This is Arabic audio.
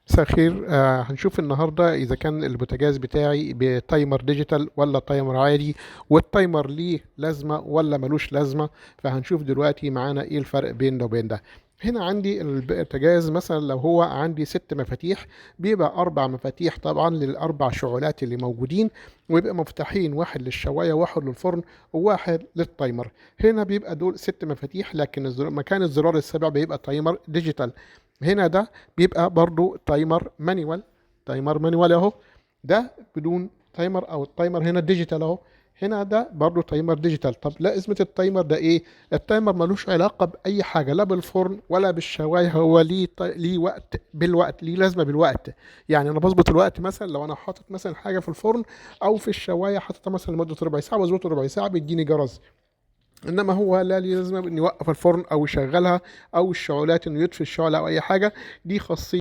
مساء الخير. هنشوف النهاردة إذا كان البوتاجاز بتاعي بتايمر ديجيتال ولا تايمر عادي، والتايمر ليه لازمة ولا ملوش لازمة. فهنشوف دلوقتي معانا إيه الفرق بين ده وبين ده. هنا عندي البوتاجاز مثلا لو هو عندي 6 مفاتيح، بيبقى 4 مفاتيح طبعا للأربع شعلات اللي موجودين، ويبقى مفتاحين، واحد للشواية واحد للفرن وواحد للتايمر. هنا بيبقى دول 6 مفاتيح، لكن مكان الزرار السابع بيبقى تايمر ديجيتال. هنا ده بيبقى برضو تايمر مانيوال. تايمر مانيوال اهو، ده بدون تايمر، او التايمر هنا ديجيتال اهو. هنا ده برضو تايمر ديجيتال. طب لا، ازمة التايمر ده ايه؟ التايمر ملوش علاقة بأي حاجة، لا بالفرن ولا بالشواية. هو ليه وقت، بالوقت، ليه لازمة بالوقت. يعني انا بظبط الوقت مثلا لو انا حاطط مثلا حاجة في الفرن او في الشواية، حاططها مثلا لمدة ربع ساعة، بظبطه ربع ساعة بيديني جرس. انما هو لا ليه لازمة انه يوقف الفرن او يشغلها، او الشعلات انه يطفي الشعلة او اي حاجة. دي خاصية